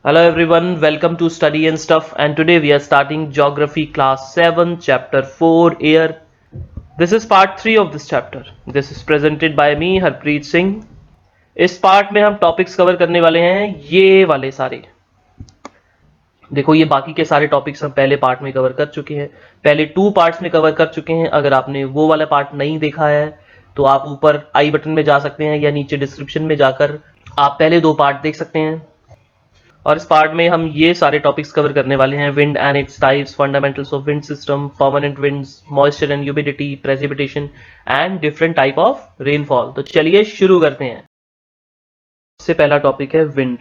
Hello everyone, welcome to Study and Stuff, and today we are starting Geography Class 7, Chapter 4, Air. This is part 3 of this chapter. This is presented by me, Harpreet Singh. इस part में हम topics cover करने वाले हैं ये वाले सारे। देखो ये बाकी के सारे टॉपिक्स हम पहले पार्ट में कवर कर चुके हैं, पहले 2 पार्ट्स में कवर कर चुके हैं। अगर आपने वो वाला पार्ट नहीं देखा है तो आप ऊपर आई बटन में जा सकते हैं या नीचे डिस्क्रिप्शन में जाकर आप पहले 2 पार्ट देख सकते हैं। और इस पार्ट में हम ये सारे टॉपिक्स कवर करने वाले हैं: wind and its types, fundamentals of wind system, permanent winds, moisture and humidity, precipitation and different type of rainfall. तो चलिए शुरू करते हैं। सबसे पहला टॉपिक है विंड।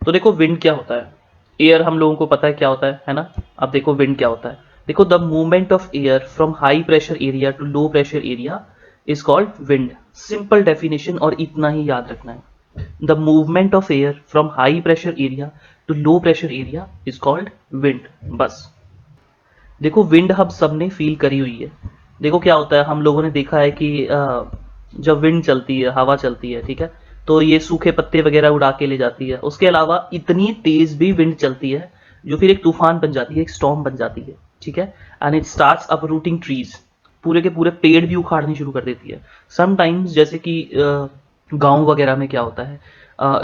तो देखो विंड क्या होता है। एयर हम लोगों को पता है क्या होता है ना। अब देखो विंड क्या होता है। देखो the movement of air from high pressure area to low pressure area is called wind. Simple definition, और इतना ही याद रखना है। The movement of air from high pressure area to low pressure area is called wind। बस देखो wind हम सबने feel करी हुई है। देखो क्या होता है, हम लोगों ने देखा है कि जब विंड चलती है, हवा चलती है, ठीक है, तो ये सूखे पत्ते वगैरह उड़ा के ले जाती है। उसके अलावा इतनी तेज भी विंड चलती है जो फिर एक तूफान बन जाती है, एक स्टॉर्म बन जाती है, ठीक है। And it starts uprooting trees. पूरे के पूरे पेड़ भी उखाड़नी शुरू कर देती है। समटाइम्स जैसे कि गांव वगैरह में क्या होता है,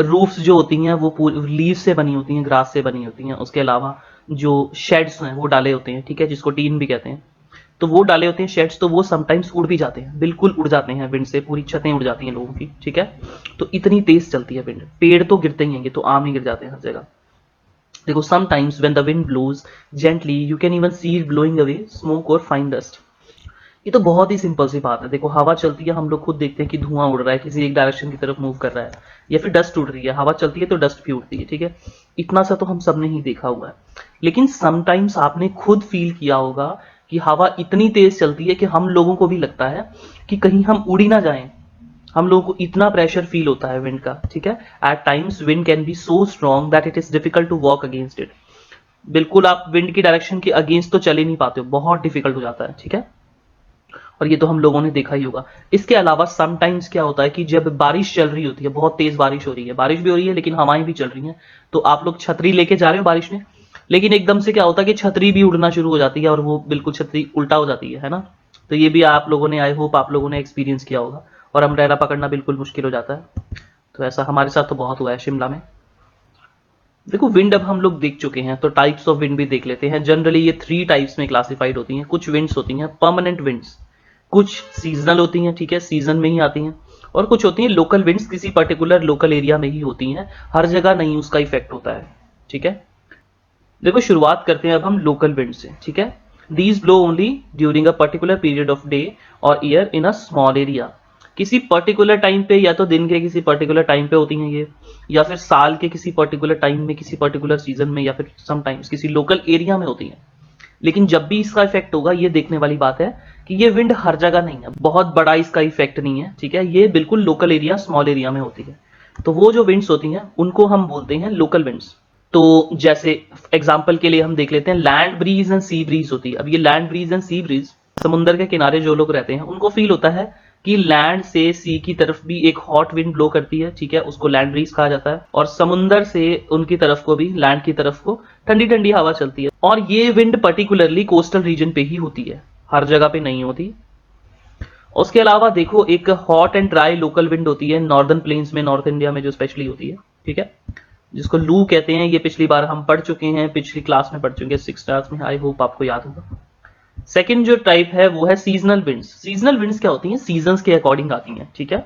रूफ्स जो होती हैं वो लीव से बनी होती हैं, ग्रास से बनी होती हैं। उसके अलावा जो शेड्स हैं वो डाले होते हैं, ठीक है, जिसको टीन भी कहते हैं। तो वो डाले होते हैं शेड्स, तो वो समटाइम्स उड़ भी जाते हैं, बिल्कुल उड़ जाते हैं विंड से, पूरी छतें उड़ जाती हैं लोगों की, ठीक है। तो इतनी तेज चलती है विंड। पेड़ तो गिरते ही हैं, ये तो आम ही गिर जाते हैं हर जगह। देखो sometimes when the wind blows gently you can even see it blowing away smoke और फाइन डस्ट। ये तो बहुत ही सिंपल सी बात है। देखो हवा चलती है, हम लोग खुद देखते हैं कि धुआं उड़ रहा है, किसी एक डायरेक्शन की तरफ मूव कर रहा है, या फिर डस्ट उड़ रही है। हवा चलती है तो डस्ट भी उड़ती है, ठीक है। इतना सा तो हम सब ने ही देखा हुआ है। लेकिन समटाइम्स आपने खुद फील किया होगा कि हवा इतनी तेज चलती है कि हम लोगों को भी लगता है कि कहीं हम उड़ ही ना जाएं। हम लोगों को इतना प्रेशर फील होता है विंड का, ठीक है। At times wind can be so strong that it is difficult to walk against it. बिल्कुल आप विंड की डायरेक्शन के अगेंस्ट तो चल ही नहीं पाते हो, बहुत डिफिकल्ट हो जाता है, ठीक है। और ये तो हम लोगों ने देखा ही होगा। इसके अलावा समटाइम्स क्या होता है कि जब बारिश चल रही होती है, बहुत तेज बारिश हो रही है, बारिश भी हो रही है लेकिन हवाएं भी चल रही हैं, तो आप लोग छतरी लेके जा रहे हो बारिश में, लेकिन एकदम से क्या होता है कि छतरी भी उड़ना शुरू हो जाती है और वो बिल्कुल छतरी उल्टा हो जाती है ना। तो ये भी आप लोगों ने, आई होप आप लोगों ने एक्सपीरियंस किया होगा, और अम्ब्रेला पकड़ना बिल्कुल मुश्किल हो जाता है। तो ऐसा हमारे साथ तो बहुत हुआ है शिमला में। देखो विंड अब हम लोग देख चुके हैं, तो टाइप्स ऑफ विंड भी देख लेते हैं। जनरली ये 3 टाइप्स में क्लासिफाइड होती हैं। कुछ विंड्स होती हैं परमानेंट विंड्स, कुछ सीजनल होती हैं, ठीक है, सीजन में ही आती हैं, और कुछ होती हैं लोकल विंड्स, किसी पर्टिकुलर लोकल एरिया में ही होती हैं, हर जगह नहीं उसका इफेक्ट होता है, ठीक है। देखो शुरुआत करते हैं अब हम लोकल विंड से, ठीक है। These blow only during a particular period of day और year in a small area. किसी पर्टिकुलर टाइम पे, या तो दिन के किसी पर्टिकुलर टाइम पे होती हैं ये, या फिर साल के किसी पर्टिकुलर टाइम में, किसी पर्टिकुलर सीजन में, या फिर समटाइम्स किसी लोकल एरिया में होती हैं। लेकिन जब भी इसका इफेक्ट होगा, ये देखने वाली बात है कि ये विंड हर जगह नहीं है, बहुत बड़ा इसका इफेक्ट नहीं है, ठीक है। ये बिल्कुल लोकल एरिया, स्मॉल एरिया में होती है। तो वो जो विंड्स होती हैं उनको हम बोलते हैं लोकल विंड्स। तो जैसे एग्जाम्पल के लिए हम देख लेते हैं, land breeze and sea breeze होती है। अब ये land breeze and sea breeze, समुद्र के किनारे जो लोग रहते हैं उनको फील होता है कि लैंड से सी की तरफ भी एक हॉट विंड ब्लो करती है, ठीक है, उसको लैंड ब्रीज कहा जाता है। और समुद्र से उनकी तरफ को भी, लैंड की तरफ को ठंडी ठंडी हवा चलती है। और ये विंड पर्टिकुलरली कोस्टल रीजन पे ही होती है, हर जगह पे नहीं होती। उसके अलावा देखो एक hot and dry local wind होती है नॉर्दर्न प्लेन्स में, नॉर्थ इंडिया में जो स्पेशली होती है, ठीक है, जिसको लू कहते हैं। ये पिछली बार हम पढ़ चुके हैं, पिछली क्लास में पढ़ चुके हैं, 6 क्लास में, आई होप आपको याद होगा। सेकंड जो टाइप है वो है सीजनल विंड्स। सीजनल विंड्स क्या होती हैं, सीजन्स के अकॉर्डिंग आती हैं, ठीक है।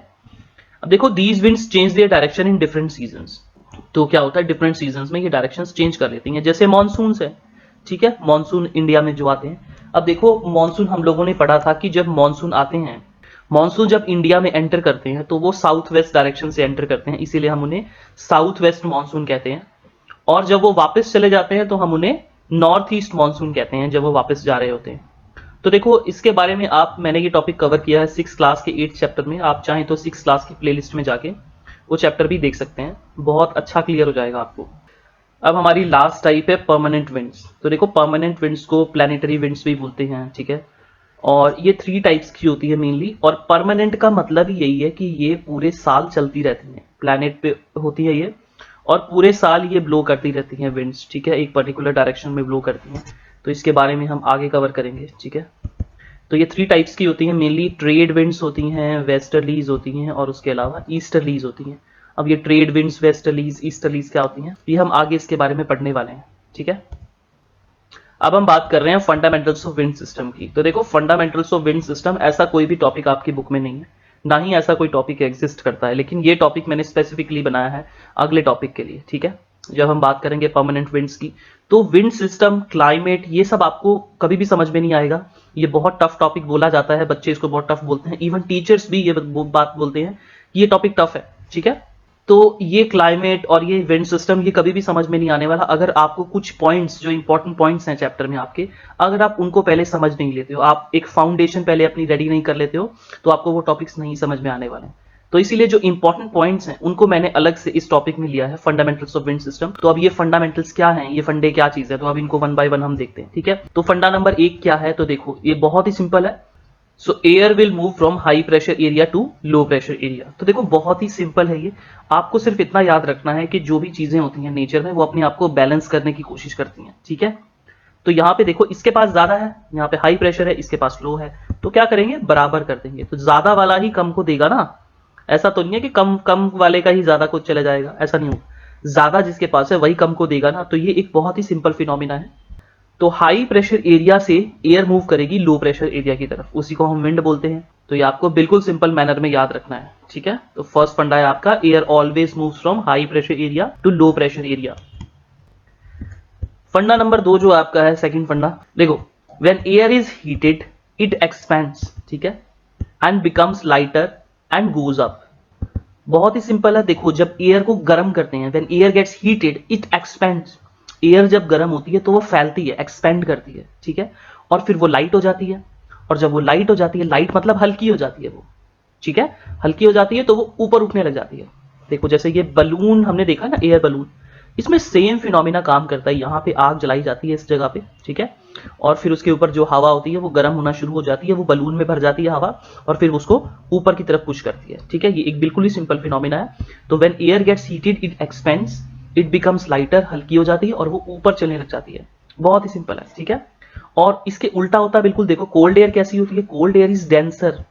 अब देखो these winds change their direction in different seasons. तो क्या होता है, डिफरेंट सीजन्स में ये डायरेक्शंस चेंज कर लेती हैं। जैसे मानसून है, ठीक है, मानसून इंडिया में जो आते हैं। अब देखो मानसून हम लोगों ने पढ़ा था कि जब मानसून आते हैं, मानसून जब इंडिया में एंटर करते हैं तो वो साउथ वेस्ट डायरेक्शन से एंटर करते हैं, इसीलिए हम उन्हें साउथ वेस्ट मानसून कहते हैं। और जब वो वापस चले जाते हैं तो हम उन्हें नॉर्थ ईस्ट मानसून कहते हैं, जब वो वापस जा रहे होते हैं। तो देखो इसके बारे में मैंने ये टॉपिक कवर किया है 6 क्लास के 8 चैप्टर में। आप चाहें तो 6 क्लास की प्लेलिस्ट में जाके वो चैप्टर भी देख सकते हैं, बहुत अच्छा क्लियर हो जाएगा आपको। अब हमारी लास्ट टाइप है परमानेंट विंड्स। तो देखो परमानेंट विंड्स को प्लैनेटरी विंड्स भी बोलते हैं, ठीक है। और ये 3 टाइप्स की होती है मेनली। और परमानेंट का मतलब ही यही है कि ये पूरे साल चलती रहती हैं, प्लैनेट पे होती है ये, और पूरे साल ये ब्लो करती रहती हैं विंड्स, ठीक है, एक पर्टिकुलर डायरेक्शन में ब्लो करती हैं। तो इसके बारे में हम आगे कवर करेंगे, ठीक है। तो ये 3 टाइप्स की होती हैं मेनली, ट्रेड विंड्स होती हैं, वेस्टर्लीज होती हैं और उसके अलावा ईस्टर्लीज होती हैं। अब ये ट्रेड विंड्स, वेस्टर्लीज, ईस्टर्लीज क्या होती हैं, ये हम आगे इसके बारे में पढ़ने वाले हैं, ठीक है। अब हम बात कर रहे हैं फंडामेंटल्स ऑफ विंड सिस्टम की। तो देखो फंडामेंटल्स ऑफ विंड सिस्टम ऐसा कोई भी टॉपिक आपकी बुक में नहीं है, ना ही ऐसा कोई टॉपिक एग्जिस्ट करता है, लेकिन ये टॉपिक मैंने स्पेसिफिकली बनाया है अगले टॉपिक के लिए, ठीक है। जब हम बात करेंगे परमानेंट विंड्स की, तो विंड सिस्टम, क्लाइमेट, ये सब आपको कभी भी समझ में नहीं आएगा। ये बहुत टफ टॉपिक बोला जाता है, बच्चे इसको बहुत टफ बोलते हैं, इवन टीचर्स भी ये बात बोलते हैं कि ये टॉपिक टफ है, ठीक है। तो ये क्लाइमेट और ये विंड सिस्टम ये कभी भी समझ में नहीं आने वाला अगर आपको कुछ पॉइंट्स, जो इंपॉर्टेंट पॉइंट्स हैं चैप्टर में आपके, अगर आप उनको पहले समझ नहीं लेते हो, आप एक फाउंडेशन पहले अपनी रेडी नहीं कर लेते हो, तो आपको वो टॉपिक्स नहीं समझ में आने वाले। तो इसीलिए जो इंपॉर्टेंट पॉइंट्स हैं उनको मैंने अलग से इस टॉपिक में लिया है, फंडामेंटल्स ऑफ विंड सिस्टम। तो अब ये फंडामेंटल्स क्या हैं, ये फंडे क्या चीज है, तो अब इनको 1 बाय 1 हम देखते हैं, ठीक है। तो फंडा नंबर 1 क्या है, तो देखो ये बहुत ही सिंपल है। So air will move from high pressure area to low pressure area. तो देखो बहुत ही सिंपल है ये, आपको सिर्फ इतना याद रखना है कि जो भी चीजें होती हैं नेचर में वो अपने आप को बैलेंस करने की कोशिश करती हैं, ठीक है। तो यहाँ पे देखो इसके पास ज्यादा है, यहाँ पे हाई प्रेशर है, इसके पास लो है, तो क्या करेंगे, बराबर कर देंगे। तो ज्यादा वाला ही कम को देगा ना, ऐसा तो नहीं है कि कम कम वाले का ही ज्यादा को चला जाएगा, ऐसा नहीं होगा, ज्यादा जिसके पास है वही कम को देगा ना। तो ये एक बहुत ही सिंपल फिनोमिना है। तो हाई प्रेशर एरिया से एयर मूव करेगी लो प्रेशर एरिया की तरफ, उसी को हम विंड बोलते हैं। तो ये आपको बिल्कुल सिंपल मैनर में याद रखना है, ठीक है। तो फर्स्ट फंडा है आपका, air always moves from high pressure area to low pressure area. Funda number 2 जो आपका है, सेकंड फंडा, देखो when air is heated it expands, ठीक है, and becomes lighter and goes up. बहुत ही सिंपल है, देखो जब एयर को गर्म करते हैं, when air gets heated it expands, air जब गर्म होती है तो वो फैलती है, एक्सपेंड करती है, ठीक है, और फिर वो लाइट हो जाती है। और जब वो लाइट हो जाती है, लाइट मतलब हल्की हो जाती है वो, ठीक है, हल्की हो जाती है तो वो ऊपर उठने लग जाती है। देखो जैसे ये बलून हमने देखा ना, एयर बलून, इसमें सेम फिनोमिना काम करता है। यहाँ पे आग जलाई जाती है इस जगह पे, ठीक है, और फिर उसके ऊपर जो हवा होती है वो गर्म होना शुरू हो जाती है, वो बलून में भर जाती है हवा और फिर उसको ऊपर की तरफ पुश करती है, ठीक है। ये एक बिल्कुल ही सिंपल फिनोमिना है। तो when air gets heated it expands, it becomes lighter, हल्की हो जाती है और वो ऊपर चलने लग जाती है। बहुत ही सिंपल है, ठीक है। और इसके उल्टा होता है बिल्कुल, देखो कोल्ड एयर कैसी होती है, cold air is denser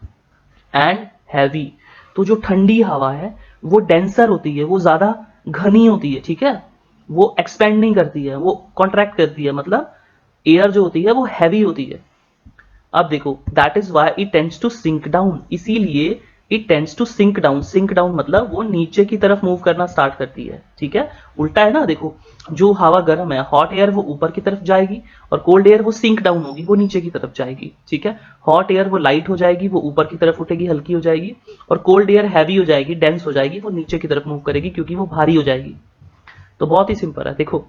and heavy. तो जो ठंडी हवा है वो डेंसर होती है, वो ज्यादा घनी होती है, ठीक है, वो एक्सपेंड नहीं करती है, वो कॉन्ट्रैक्ट करती है, मतलब एयर जो होती है वो हैवी होती है। अब देखो that is why it tends to sink down, इसीलिए it tends to sink down. Sink down मतलब वो नीचे की तरफ मूव करना स्टार्ट करती है, ठीक है। उल्टा है ना, देखो जो हवा गर्म है, हॉट एयर वो ऊपर की तरफ जाएगी और कोल्ड एयर वो सिंक डाउन होगी, वो नीचे की तरफ जाएगी, ठीक है। हॉट एयर वो लाइट हो जाएगी, वो ऊपर की तरफ उठेगी, हल्की हो जाएगी, और कोल्ड एयर हैवी हो जाएगी, डेंस हो जाएगी, वो नीचे की तरफ मूव करेगी क्योंकि वो भारी हो जाएगी। तो बहुत ही सिंपल है, देखो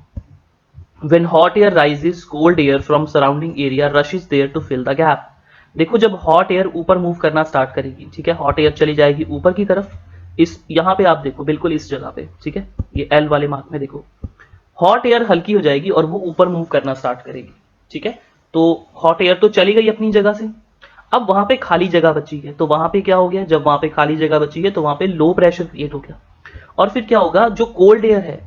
when hot air rises, cold air from surrounding area rushes there to fill the gap। देखो जब हॉट एयर ऊपर मूव करना स्टार्ट करेगी, ठीक है, हॉट एयर चली जाएगी ऊपर की तरफ, इस यहाँ पे आप देखो बिल्कुल इस जगह पे, ठीक है, ये एल वाले मार्क में देखो, हॉट एयर हल्की हो जाएगी और वो ऊपर मूव करना स्टार्ट करेगी, ठीक है। तो हॉट एयर तो चली गई अपनी जगह से, अब वहां पे खाली जगह बची है, तो वहां पे क्या हो गया, जब वहां पे खाली जगह बची है तो वहां पे लो प्रेशर क्रिएट हो गया। और फिर क्या होगा, जो कोल्ड एयर है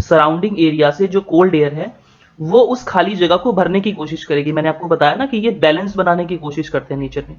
सराउंडिंग एरिया से, जो कोल्ड एयर है वो उस खाली जगह को भरने की कोशिश करेगी। मैंने आपको बताया ना कि ये बैलेंस बनाने की कोशिश करते हैं नेचर में,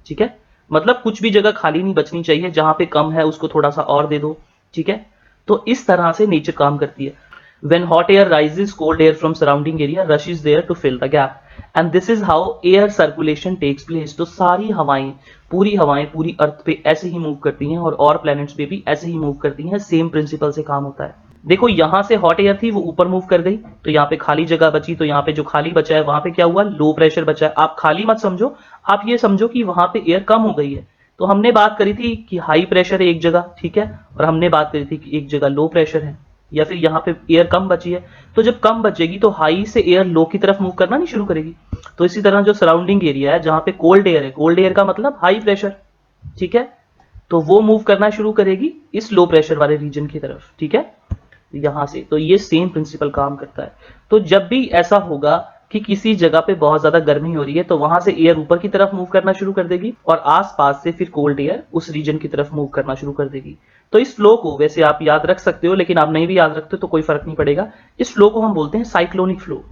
ठीक है, मतलब कुछ भी जगह खाली नहीं बचनी चाहिए, जहां पे कम है उसको थोड़ा सा और दे दो, ठीक है। तो इस तरह से नेचर काम करती है। When hot air rises, cold air from surrounding area rushes there to fill the gap, and this is how air circulation takes place। तो सारी हवाएं पूरी अर्थ पे ऐसे ही मूव करती हैं और प्लैनेट्स पे भी ऐसे ही मूव करती हैं, सेम प्रिंसिपल से काम होता है। देखो यहां से हॉट एयर थी वो ऊपर मूव कर गई, तो यहाँ पे खाली जगह बची, तो यहाँ पे जो खाली बचा है वहां पे क्या हुआ, लो प्रेशर बचा है। आप खाली मत समझो, आप ये समझो कि वहां पे एयर कम हो गई है। तो हमने बात करी थी कि हाई प्रेशर है एक जगह, ठीक है, और हमने बात करी थी कि एक जगह लो प्रेशर है, या फिर यहाँ पे एयर कम बची है। तो जब कम बचेगी तो हाई से एयर लो की तरफ मूव करना नहीं शुरू करेगी। तो इसी तरह जो सराउंडिंग एरिया है जहां पे कोल्ड एयर है, कोल्ड एयर का मतलब हाई प्रेशर, ठीक है, तो वो मूव करना शुरू करेगी इस लो प्रेशर वाले रीजन की तरफ, ठीक है, यहां से। तो ये सेम प्रिंसिपल काम करता है। तो जब भी ऐसा होगा कि किसी जगह पे बहुत ज्यादा गर्मी हो रही है तो वहां से एयर ऊपर की तरफ मूव करना शुरू कर देगी और आसपास से फिर कोल्ड एयर उस रीजन की तरफ मूव करना शुरू कर देगी। तो इस फ्लो को वैसे आप याद रख सकते हो, लेकिन आप नहीं भी याद रखते तो कोई फर्क नहीं पड़ेगा। इस फ्लो को हम बोलते हैं साइक्लोनिक फ्लो।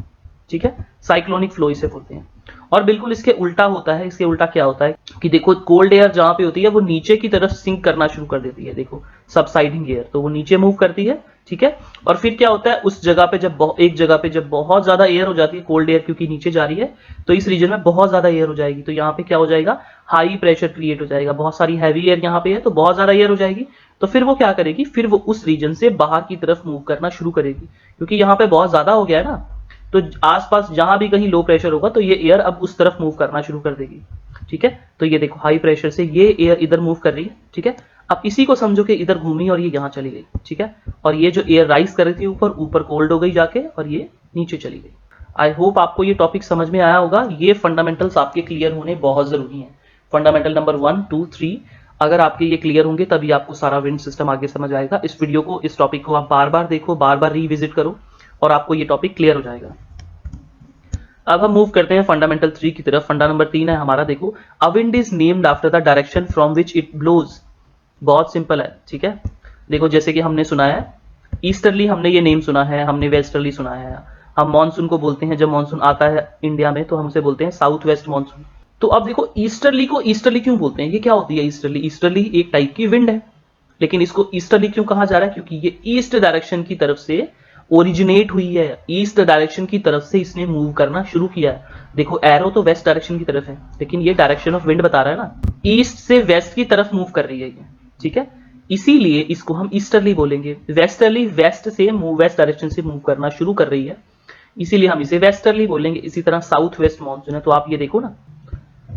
ठीक है, साइक्लोनिक फ्लो इसे बोलते हैं। और बिल्कुल इसके उल्टा होता है। इसके उल्टा क्या होता है कि देखो कोल्ड एयर जहां पे होती है वो नीचे की तरफ सिंक करना शुरू कर देती है। देखो सबसाइडिंग एयर, तो वो नीचे मूव करती है। ठीक है, और फिर क्या होता है उस जगह पे जब एक जगह पे जब बहुत ज्यादा एयर हो जाती है, कोल्ड एयर क्योंकि नीचे जा रही है, तो इस रीजन में बहुत ज्यादा एयर हो जाएगी। तो यहाँ पे क्या हो जाएगा, हाई प्रेशर क्रिएट हो जाएगा। बहुत सारी हैवी एयर यहाँ पे है तो बहुत ज्यादा एयर हो जाएगी। तो फिर वो क्या करेगी, फिर वो उस रीजन से बाहर की तरफ मूव करना शुरू करेगी, क्योंकि यहाँ पे बहुत ज्यादा हो गया है ना। तो आसपास जहां भी कहीं लो प्रेशर होगा तो ये एयर अब उस तरफ मूव करना शुरू कर देगी। ठीक है, तो ये देखो हाई प्रेशर से ये एयर इधर मूव कर रही है। ठीक है, अब इसी को समझो कि इधर घूमी और ये यहाँ चली गई। ठीक है, और ये जो एयर राइज कर रही थी ऊपर, ऊपर कोल्ड हो गई जाके और ये नीचे चली गई। आई होप आपको ये टॉपिक समझ में आया होगा। ये फंडामेंटल्स आपके क्लियर होने बहुत जरूरी हैं। फंडामेंटल नंबर 1, 2, 3 अगर आपके ये क्लियर होंगे तभी आपको सारा विंड सिस्टम आगे समझ आएगा। इस वीडियो को, इस टॉपिक को आप बार बार देखो, बार बार रिविजिट करो और आपको ये टॉपिक क्लियर हो जाएगा। अब हम मूव करते हैं फंडामेंटल 3 की तरफ। फंडा नंबर 3 है हमारा, देखो a wind is named after the direction from which it blows. बहुत सिंपल है। ठीक है, देखो जैसे कि हमने सुना है ईस्टर्ली, हमने ये नेम सुना है, हमने वेस्टर्ली सुना है। हम मॉनसून को बोलते हैं, जब मॉनसून आता है इंडिया में तो हम उसे बोलते हैं साउथ वेस्ट मॉनसून। तो अब देखो ईस्टर्ली को ईस्टर्ली क्यों बोलते हैं, ये क्या होती है ईस्टर्ली? ईस्टर्ली एक टाइप की विंड है, लेकिन इसको ईस्टर्ली क्यों कहा जा रहा है? क्योंकि ये ईस्ट डायरेक्शन की तरफ से ओरिजिनेट हुई है, ईस्ट डायरेक्शन की तरफ से इसने मूव करना शुरू किया है। देखो एरो तो वेस्ट डायरेक्शन की तरफ है, लेकिन ये डायरेक्शन ऑफ विंड बता रहा है ना, ईस्ट से वेस्ट की तरफ मूव कर रही है ये। ठीक है, इसीलिए इसको हम ईस्टर्ली बोलेंगे। वेस्टर्ली वेस्ट से मूव, वेस्ट डायरेक्शन से मूव करना शुरू कर रही है, इसीलिए हम इसे वेस्टर्ली बोलेंगे। इसी तरह साउथ वेस्ट मॉनसून है, तो आप ये देखो ना,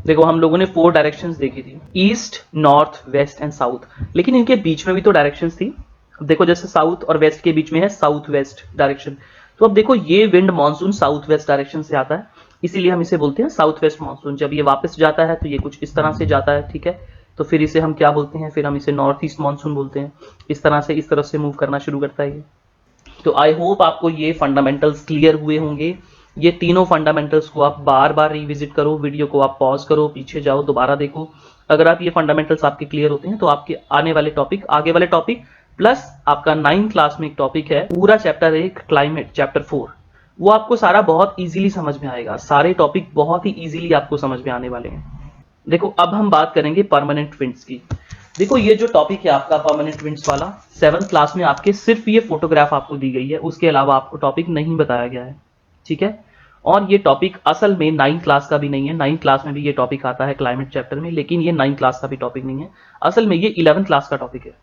देखो हम लोगों ने 4 डायरेक्शंस देखी थी, east, north, west and south, लेकिन इनके बीच में भी तो डायरेक्शंस थी। अब देखो जैसे साउथ और वेस्ट के बीच में है साउथ वेस्ट डायरेक्शन, तो अब देखो ये wind monsoon south west direction से आता है, इसीलिए हम इसे बोलते हैं साउथ वेस्ट मॉनसून। जब ये वापस जाता है तो ये कुछ इस तरह से जाता है। ठीक है, तो फिर इसे हम क्या बोलते हैं, फिर हम इसे नॉर्थ ईस्ट मॉनसून बोलते हैं। इस तरह से इस तरफ से मूव करना शुरू करता है ये। तो आई होप आपको ये फंडामेंटल्स क्लियर हुए होंगे। ये तीनों फंडामेंटल्स को आप बार बार रिविजिट करो, वीडियो को आप पॉज करो, पीछे जाओ, दोबारा देखो। अगर आप ये फंडामेंटल्स आपके क्लियर होते हैं तो आपके आने वाले टॉपिक, आगे वाले टॉपिक प्लस आपका 9th क्लास में एक टॉपिक है पूरा चैप्टर 1 क्लाइमेट, चैप्टर 4, वो आपको सारा बहुत इजीली समझ में आएगा। सारे टॉपिक बहुत ही इजीली आपको समझ में आने वाले हैं। देखो अब हम बात करेंगे परमानेंट विंड्स की। देखो ये जो टॉपिक है आपका परमानेंट विंड्स वाला, 7th क्लास में आपके सिर्फ ये फोटोग्राफ आपको दी गई है, उसके अलावा आपको टॉपिक नहीं बताया गया है। ठीक है, और ये टॉपिक असल में 9th क्लास का भी नहीं है। 9th क्लास में भी ये टॉपिक आता है क्लाइमेट चैप्टर में, लेकिन ये 9th क्लास का भी टॉपिक नहीं है। असल में ये 11th क्लास का टॉपिक है,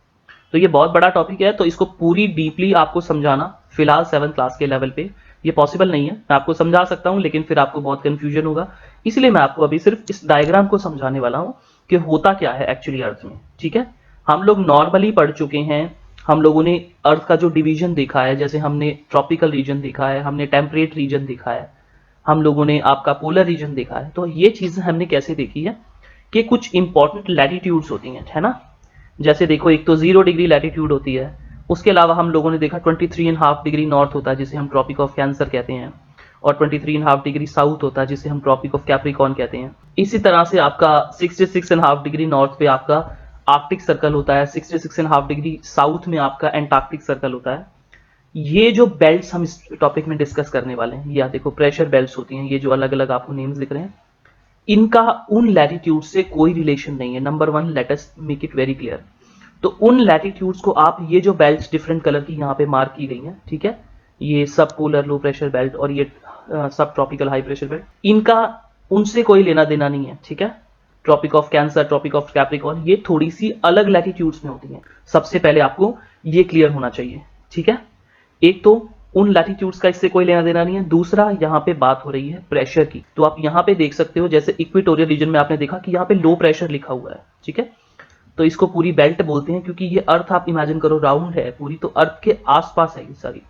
तो ये बहुत बड़ा टॉपिक है, तो इसको पूरी डीपली आपको समझाना फिलहाल 7th क्लास के लेवल पे ये पॉसिबल नहीं है। मैं आपको समझा सकता हूं, लेकिन फिर आपको बहुत कंफ्यूजन होगा, इसलिए मैं आपको अभी सिर्फ इस डायग्राम को समझाने वाला हूं कि होता क्या है एक्चुअली अर्थ में। ठीक है, हम लोग नॉर्मली पढ़ चुके हैं, हम लोगों ने अर्थ का जो डिवीजन देखा है, जैसे हमने ट्रॉपिकल रीजन देखा है, हमने टेम्परेट रीजन देखा है, हम लोगों ने आपका पोलर रीजन देखा है। तो ये चीजें हमने कैसे देखी है कि कुछ इंपॉर्टेंट लैटिट्यूड्स होती हैं, है ना। जैसे देखो एक तो 0 डिग्री लैटिट्यूड होती है, उसके अलावा हम लोगों ने देखा 23.5 डिग्री नॉर्थ होता है जिसे हम ट्रॉपिक ऑफ कैंसर कहते हैं, और 23.5 डिग्री साउथ होता है जिसे हम ट्रॉपिक ऑफ कैप्रिकॉर्न कहते हैं। इसी तरह से आपका 66.5 डिग्री नॉर्थ पे आपका आर्कटिक सर्कल होता है, 66.5 डिग्री साउथ में आपका एंटार्क्टिक सर्कल होता है। ये जो बेल्ट्स हम इस टॉपिक में डिस्कस करने वाले हैं, या देखो प्रेशर बेल्ट्स होती हैं, ये जो अलग अलग आपको नेम्स दिख रहे हैं, इनका उन लैटिट्यूड से कोई रिलेशन नहीं है। Number 1, let us make it very clear. तो उन लैटिट्यूड्स को आप, ये जो बेल्ट्स डिफरेंट कलर की यहाँ पे मार्क की गई हैं, ठीक है, ये सब पोलर लो प्रेशर बेल्ट और ये सब ट्रॉपिकल हाई प्रेशर बेल्ट, इनका उनसे कोई लेना देना नहीं है। ठीक है, Tropic of Cancer, Tropic of Capricorn, ये थोड़ी सी अलग लैटिट्यूड्स में होती हैं। सबसे पहले आपको ये क्लियर होना चाहिए। ठीक है, एक तो उन लैटिट्यूड्स का इससे कोई लेना देना नहीं है। दूसरा, यहाँ पे बात हो रही है प्रेशर की, तो आप यहाँ पे देख सकते हो, जैसे इक्वेटोरियल रीजन में आपने देखा कि यहाँ पे लो प्रेशर लिखा हुआ है। ठीक है, तो इसको पूरी बेल्ट बोलते हैं, क्योंकि ये अर्थ आप इमेजिन करो राउंड है पूरी, तो अर्थ के आसपास है ये सारी।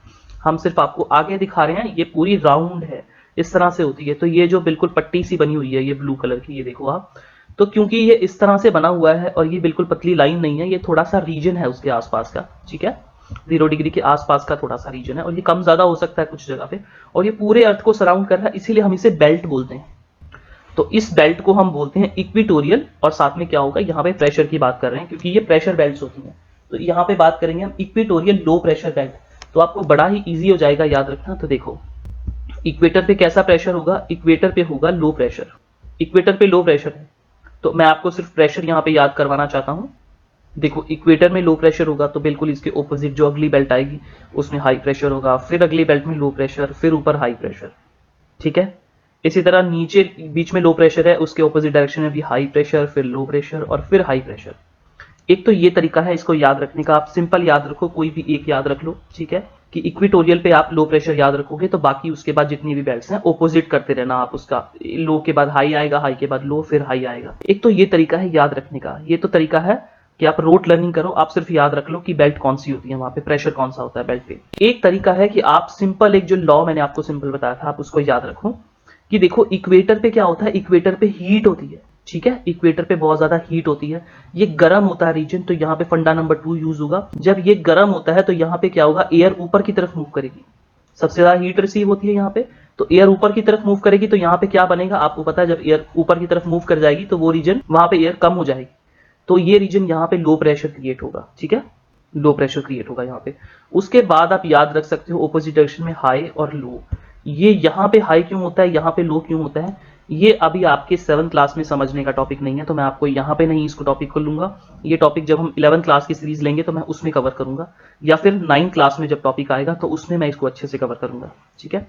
हम सिर्फ आपको आगे दिखा रहे हैं, ये पूरी राउंड है, इस तरह से होती है। तो ये जो बिल्कुल पट्टी सी बनी हुई है, ये ब्लू कलर की, ये देखो आप, तो क्योंकि ये इस तरह से बना हुआ है और ये बिल्कुल पतली लाइन नहीं है, ये थोड़ा सा रीजन है उसके आसपास का। ठीक है, 0 डिग्री के आसपास का थोड़ा सा रीजन है, और ये कम ज्यादा हो सकता है कुछ जगह पे, और ये पूरे अर्थ को सराउंड कर रहा है, इसीलिए हम इसे बेल्ट बोलते हैं। तो इस बेल्ट को हम बोलते हैं इक्विटोरियल। और साथ में क्या होगा, यहाँ पे प्रेशर की बात कर रहे हैं क्योंकि ये प्रेशर बेल्ट होती हैं, तो यहाँ पे बात करेंगे हम इक्विटोरियल लो प्रेशर बेल्ट। तो आपको बड़ा ही ईजी हो जाएगा याद रखना। तो देखो इक्वेटर पे कैसा प्रेशर होगा, इक्वेटर पे होगा लो प्रेशर, इक्वेटर पे लो प्रेशर है, तो मैं आपको सिर्फ प्रेशर यहाँ पे याद करवाना चाहता हूँ। देखो इक्वेटर में लो प्रेशर होगा तो बिल्कुल इसके ऑपोजिट जो अगली बेल्ट आएगी उसमें हाई प्रेशर होगा, फिर अगली बेल्ट में लो प्रेशर, फिर ऊपर हाई प्रेशर, ठीक है। इसी तरह नीचे बीच में लो प्रेशर है, उसके ऑपोजिट डायरेक्शन में भी हाई प्रेशर, फिर लो प्रेशर और फिर हाई प्रेशर। एक तो ये तरीका है इसको याद रखने का, आप सिंपल याद रखो, कोई भी एक याद रख लो, ठीक है, कि इक्विटोरियल पे आप लो प्रेशर याद रखोगे तो बाकी उसके बाद जितनी भी बेल्ट्स हैं ऑपोजिट करते रहना आप, उसका लो के बाद हाई आएगा, हाई के बाद लो, फिर हाई आएगा। एक तो ये तरीका है याद रखने का, ये तो तरीका है कि आप रोट लर्निंग करो, आप सिर्फ याद रख लो कि बेल्ट कौन सी होती है, वहां पे प्रेशर कौन सा होता है बेल्ट पे। एक तरीका है कि आप सिंपल एक जो लॉ मैंने आपको सिंपल बताया था आप उसको याद रखो कि देखो इक्वेटर पे क्या होता है, इक्वेटर पे हीट होती है, ठीक है, इक्वेटर पे बहुत ज्यादा हीट होती है, ये गर्म होता है रीजन, तो यहाँ पे फंडा नंबर 2 यूज होगा। जब ये गर्म होता है तो यहाँ पे क्या होगा, एयर ऊपर की तरफ मूव करेगी, सबसे ज्यादा हीट रिसीव होती है यहाँ पे, तो एयर ऊपर की तरफ मूव करेगी, तो यहाँ पे क्या बनेगा आपको पता है, जब एयर ऊपर की तरफ मूव कर जाएगी तो वो रीजन वहां पे एयर कम हो जाएगी, तो ये रीजन यहाँ पे लो प्रेशर क्रिएट होगा, ठीक है, लो प्रेशर क्रिएट होगा यहाँ पे। उसके बाद आप याद रख सकते हो ऑपोजिट डायरेक्शन में हाई और लो। ये यहाँ पे हाई क्यों होता है, यहाँ पे लो क्यों होता है, ये अभी आपके 7th क्लास में समझने का टॉपिक नहीं है, तो मैं आपको यहाँ पे नहीं इसको टॉपिक को लूंगा, ये टॉपिक जब हम 11th क्लास की सीरीज लेंगे तो मैं उसमें कवर करूंगा, या फिर 9th क्लास में जब टॉपिक आएगा तो उसमें मैं इसको अच्छे से कवर करूंगा, ठीक है।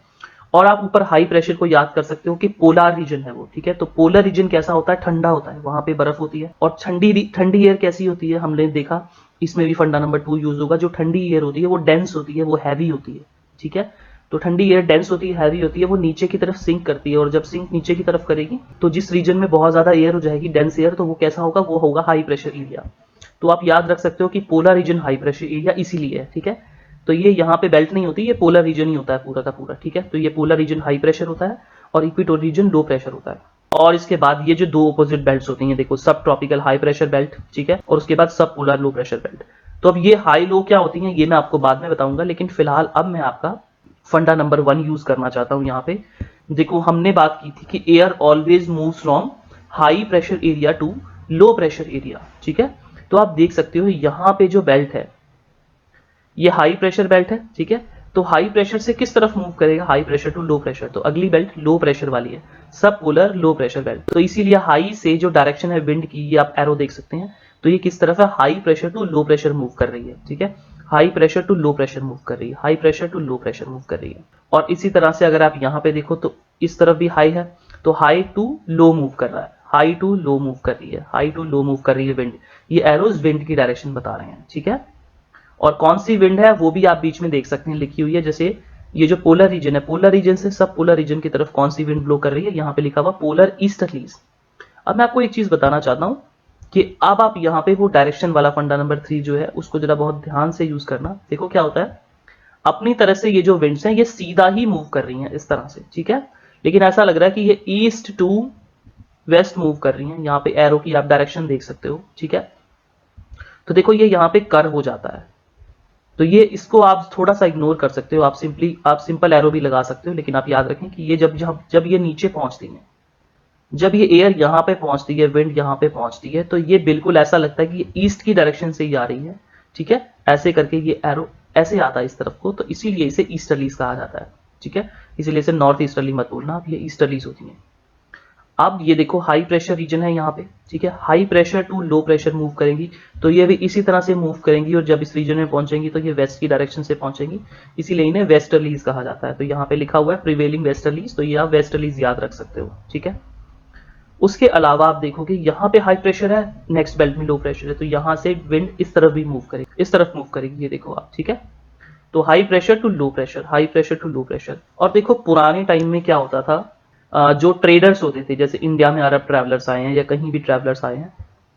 और आप ऊपर हाई प्रेशर को याद कर सकते हो कि पोलर रीजन है वो, ठीक है, तो पोलर रीजन कैसा होता है, ठंडा होता है, वहां पे बर्फ होती है। और ठंडी एयर कैसी होती है, हमने देखा इसमें भी फंडा नंबर 2 यूज होगा, जो ठंडी एयर होती है वो डेंस होती है, वो हैवी होती है, ठीक है। तो ठंडी एयर डेंस होती है, हैवी होती है, वो नीचे की तरफ सिंक करती है, और जब सिंक नीचे की तरफ करेगी तो जिस रीजन में बहुत ज्यादा एयर हो जाएगी, डेंस एयर, तो वो कैसा होगा, वो होगा हाई प्रेशर एरिया। तो आप याद रख सकते हो कि polar region high pressure area इसीलिए है, ठीक है। तो ये यहाँ पे बेल्ट नहीं होती, ये पोलर रीजन ही होता है पूरा का पूरा, ठीक है। तो ये पोलर रीजन हाई प्रेशर होता है और इक्वेटोरियल रीजन लो प्रेशर होता है। और इसके बाद ये जो दो ऑपोजिट बेल्ट्स होती हैं, देखो सब ट्रॉपिकल हाई प्रेशर बेल्ट, ठीक है, और उसके बाद सब पोलर लो प्रेशर बेल्ट। तो अब ये हाई लो क्या होती हैं ये मैं आपको बाद में बताऊंगा, लेकिन फिलहाल अब मैं आपका फंडा नंबर 1 यूज करना चाहता हूं। यहाँ पे देखो हमने बात की थी कि air always moves from high pressure area to low pressure area, ठीक है। तो आप देख सकते हो यहाँ पे जो बेल्ट है ये हाई प्रेशर बेल्ट है, ठीक है। तो हाई प्रेशर से किस तरफ मूव करेगा, high pressure to low pressure, तो अगली बेल्ट लो प्रेशर वाली है, सब पोलर लो प्रेशर बेल्ट। तो इसीलिए हाई से जो डायरेक्शन है विंड की, ये आप एरो देख सकते हैं, तो ये किस तरफ है, high pressure to low pressure move कर रही है, ठीक है, high pressure to low pressure move कर रही है, high pressure to low pressure move कर रही है। और इसी तरह से अगर आप यहाँ पे देखो तो इस तरफ भी हाई है, तो हाई टू लो मूव कर रहा है, हाई टू लो मूव कर रही है, हाई टू लो मूव कर रही है विंड। ये एरोज विंड की डायरेक्शन बता रहे हैं, ठीक है। और कौन सी विंड है वो भी आप बीच में देख सकते हैं, लिखी हुई है, जैसे ये जो पोलर रीजन है, पोलर रीजन से सब पोलर रीजन की तरफ कौन सी विंड ब्लो कर रही है, यहाँ पे लिखा हुआ पोलर ईस्टर्लीज। अब मैं आपको एक चीज बताना चाहता हूं कि अब आप यहाँ पे वो डायरेक्शन वाला फंडा नंबर 3 जो है उसको जरा बहुत ध्यान से यूज करना। देखो क्या होता है, अपनी तरह से ये जो विंड्स हैं ये सीधा ही मूव कर रही हैं इस तरह से, ठीक है, लेकिन ऐसा लग रहा है कि ये ईस्ट टू वेस्ट मूव कर रही हैं। यहाँ पे एरो की आप डायरेक्शन देख सकते हो, ठीक है। तो देखो ये यहाँ पे कर्व हो जाता है, तो ये इसको आप थोड़ा सा इग्नोर कर सकते हो, आप सिंपल एरो भी लगा सकते हो, लेकिन आप याद रखें कि ये जब ये नीचे पहुंचती है, जब ये एयर यहाँ पे पहुंचती है, विंड यहाँ पे पहुंचती है, तो ये बिल्कुल ऐसा लगता है कि ये ईस्ट की डायरेक्शन से ही आ रही है, ठीक है, ऐसे करके ये एरो ऐसे आता है इस तरफ को, तो इसीलिए इसे ईस्टर्लीज कहा जाता है, ठीक है। इसीलिए इसे नॉर्थ ईस्टर्ली मत बोलना आप, ये ईस्टर्लीज होती है। अब ये देखो हाई प्रेशर रीजन है यहाँ पे, ठीक है, high pressure to low pressure move करेंगी, तो ये भी इसी तरह से मूव करेंगी, और जब इस रीजन में पहुंचेंगी तो ये वेस्ट की डायरेक्शन से पहुंचेंगी, इसीलिए इन्हें वेस्टर्लीज कहा जाता है। तो यहाँ पे लिखा हुआ है प्रिवेलिंग वेस्टर्लीज, तो ये आप वेस्टर्लीज याद रख सकते हो, ठीक है। उसके अलावा आप देखोगे यहाँ पे हाई प्रेशर है, नेक्स्ट बेल्ट में लो प्रेशर है, तो यहाँ से विंड इस तरफ भी मूव करेगी, इस तरफ मूव करेगी, ये देखो आप, ठीक है। तो high pressure to low pressure, high pressure to low pressure. और देखो पुराने टाइम में क्या होता था, जो ट्रेडर्स होते थे, जैसे इंडिया में अरब ट्रैवलर्स आए हैं या कहीं भी ट्रैवलर्स आए हैं,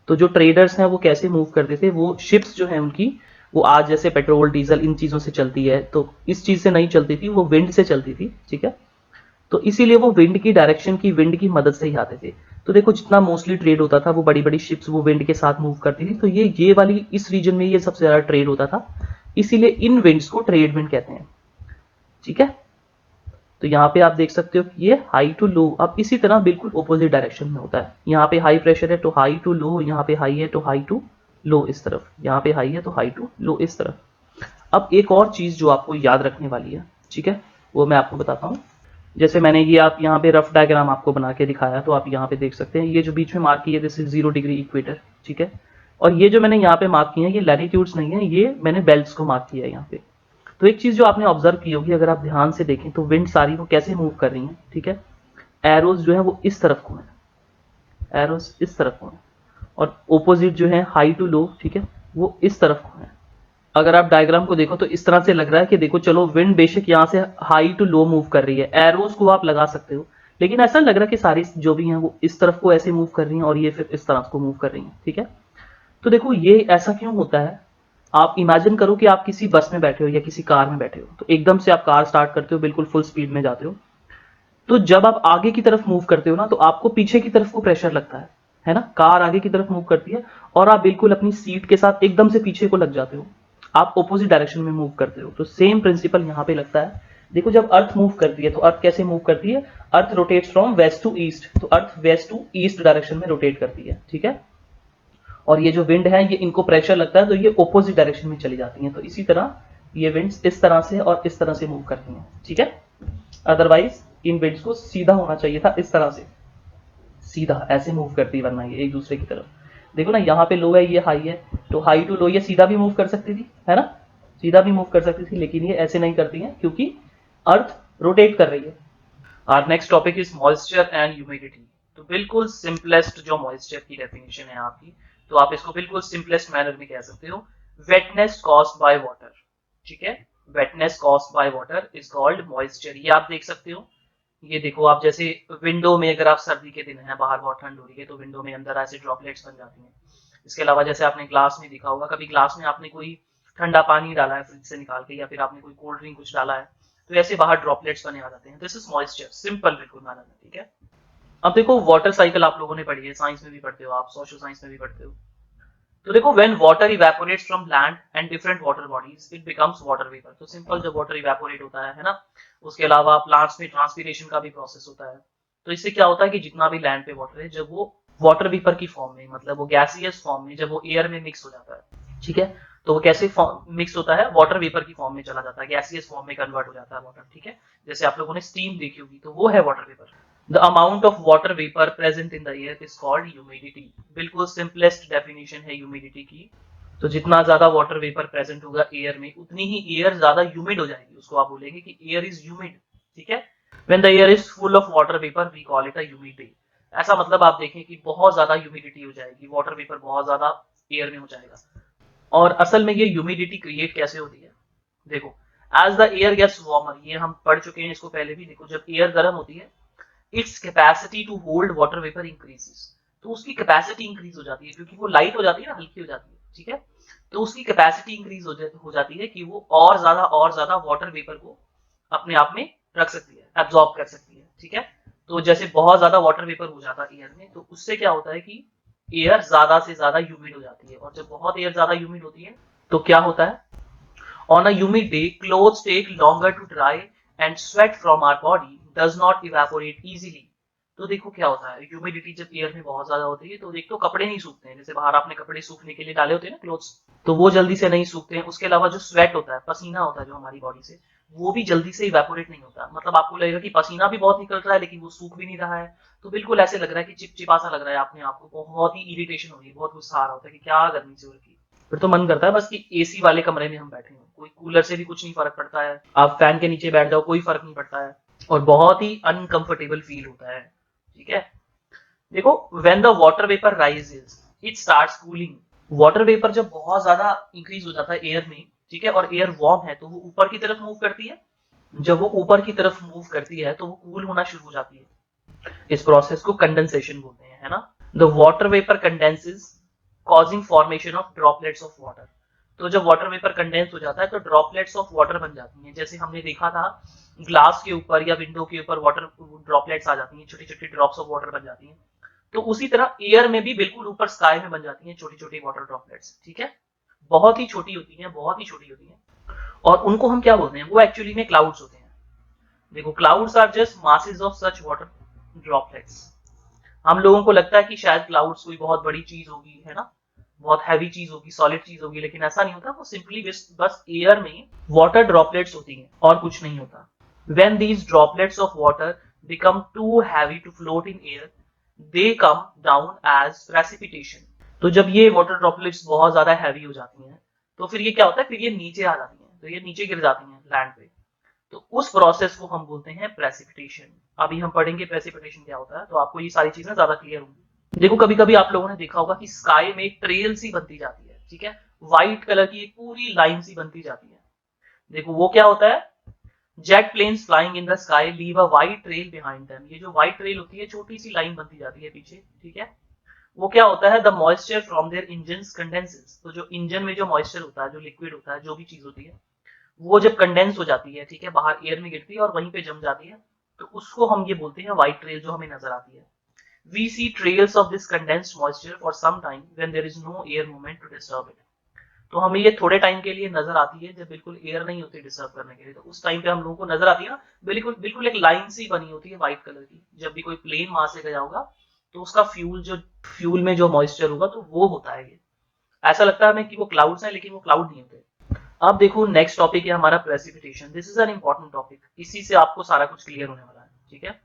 तो जो ट्रेडर्स हैं वो कैसे मूव करते थे, वो शिप्स जो है उनकी, वो आज जैसे पेट्रोल डीजल इन चीजों से चलती है, तो इस चीज से नहीं चलती थी, वो विंड से चलती थी, ठीक है। तो इसीलिए वो विंड की डायरेक्शन की, विंड की मदद से ही आते थे। तो देखो जितना मोस्टली ट्रेड होता था वो बड़ी बड़ी शिप्स वो विंड के साथ मूव करती थी, तो ये वाली इस रीजन में ये सबसे ज्यादा ट्रेड होता था, इसीलिए इन विंड्स को ट्रेड विंड कहते हैं। ठीक है, तो यहाँ पे आप देख सकते हो कि ये हाई टू लो अब इसी तरह बिल्कुल ऑपोजिट डायरेक्शन में होता है। यहाँ पे हाई प्रेशर है तो हाई टू लो, यहाँ पे हाई है तो हाई टू लो इस तरफ, यहाँ पे हाई है तो हाई टू लो इस तरफ। अब एक और चीज जो आपको याद रखने वाली है, ठीक है, वो मैं आपको बताता हूँ। जैसे मैंने ये आप यहाँ पे रफ डायग्राम आपको बना के दिखाया, तो आप यहाँ पे देख सकते हैं ये जो बीच में मार्क की है दिस इज 0 डिग्री इक्वेटर। ठीक है, और ये जो मैंने यहाँ पे मार्क किए हैं ये लैटिट्यूड्स नहीं है, ये मैंने बेल्ट्स को मार्क किया है यहाँ पे। तो एक चीज जो आपने ऑब्जर्व की होगी, अगर आप ध्यान से देखें तो विंड सारी वो कैसे मूव कर रही हैं। ठीक है, एरोज जो है वो इस तरफ को है, एरोज इस तरफ को है, और ओपोजिट जो है हाई टू लो, ठीक है, वो इस तरफ को है। अगर आप डायग्राम को देखो तो इस तरह से लग रहा है कि देखो चलो विंड बेशक यहाँ से हाई टू लो मूव कर रही है, एरोज को आप लगा सकते हो, लेकिन ऐसा लग रहा है कि सारी जो भी हैं वो इस तरफ को ऐसे मूव कर रही हैं और ये फिर इस तरफ को मूव कर रही हैं। ठीक है, तो देखो ये ऐसा क्यों होता है। आप इमेजिन करो कि आप किसी बस में बैठे हो या किसी कार में बैठे हो, तो एकदम से आप कार स्टार्ट करते हो, बिल्कुल फुल स्पीड में जाते हो, तो जब आप आगे की तरफ मूव करते हो ना, तो आपको पीछे की तरफ को प्रेशर लगता है ना। कार आगे की तरफ मूव करती है और आप बिल्कुल अपनी सीट के साथ एकदम से पीछे को लग जाते हो, आप ऑपोजिट डायरेक्शन में मूव करते हो। तो सेम प्रिंसिपल यहाँ पे लगता है। देखो जब अर्थ मूव करती है तो अर्थ कैसे मूव करती है, earth rotates from west to east, तो earth west to east direction में रोटेट करती है। ठीक है, और ये जो विंड है ये इनको प्रेशर लगता है तो ये ऑपोजिट डायरेक्शन में चली जाती हैं। तो इसी तरह ये विंड्स इस तरह से और इस तरह से मूव करती हैं। ठीक है, अदरवाइज इन विंड्स को सीधा होना चाहिए था, इस तरह से सीधा ऐसे मूव करती, वरना ये एक दूसरे की तरफ। देखो ना, यहाँ पे लो है, ये हाई है, तो हाई टू लो ये सीधा भी मूव कर सकती थी, है ना, सीधा भी मूव कर सकती थी, लेकिन ये ऐसे नहीं करती हैं क्योंकि अर्थ रोटेट कर रही है। Our next topic is moisture and humidity. तो बिल्कुल सिंपलेस्ट जो मॉइस्चर की डेफिनेशन है आपकी, तो आप इसको बिल्कुल सिंपलेस्ट मैनर में कह सकते हो, वेटनेस कॉज्ड बाय वाटर। ठीक है, वेटनेस caused by water is called moisture. ये आप देख सकते हो, ये देखो आप जैसे विंडो में, अगर आप सर्दी के दिन है, बाहर बहुत ठंड हो रही है, तो विंडो में अंदर ऐसे ड्रॉपलेट्स बन जाती हैं। इसके अलावा जैसे आपने ग्लास में देखा होगा, कभी ग्लास में आपने कोई ठंडा पानी डाला है फ्रिज से निकाल के, या फिर आपने कोई कोल्ड ड्रिंक कुछ डाला है, तो ऐसे बाहर ड्रॉपलेट्स बने आ जाते हैं। दिस इज मॉइस्चर, सिंपल बिल्कुल माना जाता है। ठीक है, अब देखो वाटर साइकिल आप लोगों ने पढ़ी है, साइंस में भी पढ़ते हो आप, सोशल साइंस में भी पढ़ते हो। तो देखो when water evaporates from land and different water bodies it becomes water vapour. तो सिंपल, जब वाटर इवेपोरेट होता है ना, उसके अलावा प्लांट्स में ट्रांसपीरेशन का भी प्रोसेस होता है। तो इससे क्या होता है कि जितना भी लैंड पे वाटर है, जब वो वाटर वेपर की फॉर्म में, मतलब वो गैसियस फॉर्म में, जब वो एयर में मिक्स हो जाता है, ठीक है, तो वो कैसे मिक्स होता है, वाटर वेपर की फॉर्म में चला जाता है, गैसियस फॉर्म में कन्वर्ट हो जाता है वाटर। ठीक है, जैसे आप लोगों ने स्टीम देखी होगी, तो वो है water vapour. The amount of water vapor present in the air is called humidity। बिल्कुल सिंपलेस्ट डेफिनेशन है ह्यूमिडिटी की। तो जितना ज्यादा वाटर वेपर प्रेजेंट होगा एयर में, उतनी ही एयर ज्यादा ह्यूमिड हो जाएगी, उसको आप बोलेंगे कि एयर इज ह्यूमिड। ठीक है, when the air is full of water vapour we call it a humidity. ऐसा मतलब आप देखें कि बहुत ज्यादा ह्यूमिडिटी हो जाएगी, वाटर वेपर बहुत ज्यादा एयर में हो जाएगा। और असल में ये ह्यूमिडिटी क्रिएट कैसे होती है, देखो as the air gets warmer, ये हम पढ़ चुके हैं इसको पहले भी। देखो जब एयर गर्म होती है, its capacity to hold water vapour increases, तो उसकी कैपेसिटी इंक्रीज हो जाती है, क्योंकि वो लाइट हो जाती है ना, हल्की हो जाती है। ठीक है, तो उसकी कैपेसिटी इंक्रीज हो जाती है कि वो और ज्यादा वाटर वेपर को अपने आप में रख सकती है, एब्जॉर्ब कर सकती है। ठीक है, तो जैसे बहुत ज्यादा वाटर वेपर हो जाता है एयर में, तो उससे क्या होता है कि एयर ज्यादा से ज्यादा ह्यूमिड हो जाती है, और जब बहुत एयर ज्यादा ह्यूमिड होती है तो क्या होता है, on a humid day, clothes take longer to dry and sweat from our body does not evaporate easily। तो देखो क्या होता है, ह्यूमिडिटी जब एयर में बहुत ज्यादा होती है तो एक तो कपड़े नहीं सूखते हैं, जैसे बाहर आपने कपड़े सूखने के लिए डाले होते हैं ना, क्लोथ्स, तो वो जल्दी से नहीं सूखते हैं। उसके अलावा जो स्वेट होता है, पसीना होता है जो हमारी बॉडी से, वो भी जल्दी से इवेपोरेट नहीं होता। मतलब आपको लगेगा कि पसीना भी बहुत निकल रहा है लेकिन वो सूख भी नहीं रहा है, तो बिल्कुल ऐसे लग रहा है कि चिपचिपा सा लग रहा है, अपने आप को बहुत ही इरिटेशन हो रही है, बहुत गुस्सा आ रहा होता है कि क्या गर्मी से हो रही है। फिर तो मन करता है बस कि एसी वाले कमरे में हम बैठे हो, कोई कूलर से भी कुछ नहीं फर्क पड़ता है, आप फैन के नीचे बैठ जाओ कोई फर्क नहीं पड़ता है, और बहुत ही अनकंफर्टेबल फील होता है। ठीक है, देखो when the water vapour rises it starts cooling. Water vapour जब बहुत ज्यादा इंक्रीज हो जाता है एयर में, ठीक है, और एयर वार्म है, तो वो ऊपर की तरफ मूव करती है। जब वो ऊपर की तरफ मूव करती है तो वो कूल होना शुरू हो जाती है। इस प्रोसेस को कंडेंसेशन बोलते हैं, है ना। The water vapour condenses causing formation of droplets of water. तो जब वाटर वेपर कंडेंस हो जाता है तो ड्रॉपलेट्स ऑफ वाटर बन जाती हैं, जैसे हमने देखा था ग्लास के ऊपर या विंडो के ऊपर वाटर ड्रॉपलेट्स आ जाती हैं, छोटी छोटी ड्रॉप्स ऑफ वाटर बन जाती हैं। तो उसी तरह एयर में भी बिल्कुल ऊपर स्काई में बन जाती हैं छोटी छोटी वाटर ड्रॉपलेट्स। ठीक है, बहुत ही छोटी होती हैं, बहुत ही छोटी होती हैं, और उनको हम क्या बोलते हैं, वो एक्चुअली में क्लाउड्स होते हैं। देखो, clouds are just masses of such water droplets. हम लोगों को लगता है कि शायद क्लाउड्स कोई बहुत बड़ी चीज होगी, है ना, बहुत हैवी चीज होगी, सॉलिड चीज होगी, लेकिन ऐसा नहीं होता। वो सिंपली बस एयर में वाटर ड्रॉपलेट्स होती हैं और कुछ नहीं होता। When these droplets of water become too heavy to float in air, they come down as precipitation. तो जब ये वाटर ड्रॉपलेट्स बहुत ज्यादा हैवी हो जाती हैं, तो फिर ये क्या होता है, फिर ये नीचे आ जाती हैं, तो ये नीचे गिर जाती हैं लैंड पे। तो उस प्रोसेस को हम बोलते हैं प्रेसिपिटेशन। अभी हम पढ़ेंगे प्रेसिपिटेशन क्या होता है, तो आपको ये सारी चीजें ज्यादा क्लियर होंगी। देखो, कभी कभी आप लोगों ने देखा होगा कि स्काई में एक ट्रेल सी बनती जाती है, ठीक है, व्हाइट कलर की एक पूरी लाइन सी बनती जाती है। देखो, वो क्या होता है, jet planes flying in the sky leave a white trail behind them. ये जो व्हाइट ट्रेल होती है, छोटी सी लाइन बनती जाती है पीछे, ठीक है। वो क्या होता है, the moisture from their engines condenses. तो जो इंजन में जो मॉइस्चर होता है, जो लिक्विड होता है, जो भी चीज होती है, वो जब कंडेंस हो जाती है, ठीक है, बाहर एयर में गिरती है और वहीं पे जम जाती है, तो उसको हम ये बोलते हैं व्हाइट ट्रेल, जो हमें नजर आती है। We see trails of this condensed moisture for some time when there is no air movement to disturb it. तो हमें ये थोड़े टाइम के लिए नजर आती है, जब बिल्कुल एयर नहीं होती डिस्टर्ब करने के लिए, तो उस टाइम पे हम लोगों को नजर आती है ना, बिल्कुल बिल्कुल एक लाइन सी बनी होती है व्हाइट कलर की। जब भी कोई प्लेन वहां से गया होगा, तो उसका फ्यूल में जो मॉइस्चर होगा, तो वो होता है ये। ऐसा लगता है हमें कि वो क्लाउड्स हैं, लेकिन वो क्लाउड नहीं होते। अब देखो, नेक्स्ट टॉपिक है हमारा precipitation. This is an important topic, इसी से आपको सारा कुछ क्लियर होने वाला है, ठीक है।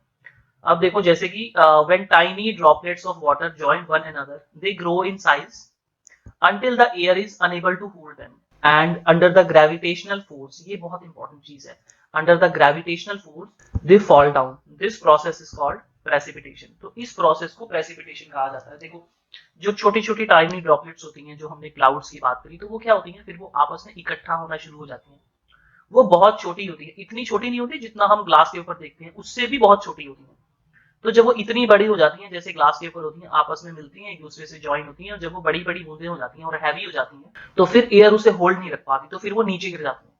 अब देखो, जैसे कि when tiny droplets of water join one another, they grow in size until the air is unable to hold them, and under the gravitational force, ये बहुत इंपॉर्टेंट चीज है, under the gravitational force they fall down. This process is called precipitation. तो इस process को precipitation कहा जाता है। देखो, जो छोटी छोटी टाइनी ड्रॉपलेट्स होती हैं, जो हमने क्लाउड्स की बात करी, तो वो क्या होती हैं, फिर वो आपस में इकट्ठा होना शुरू हो जाती हैं। वो बहुत छोटी होती है, इतनी छोटी नहीं होती जितना हम ग्लास के ऊपर देखते हैं, उससे भी बहुत छोटी होती है। तो जब वो इतनी बड़ी हो जाती हैं, जैसे ग्लास के ऊपर होती हैं, आपस में मिलती हैं, एक दूसरे से ज्वाइन होती हैं, और जब वो बड़ी बड़ी बूंदें हो जाती हैं और हैवी हो जाती हैं, तो फिर एयर उसे होल्ड नहीं रख पाती, तो फिर वो नीचे गिर जाती हैं,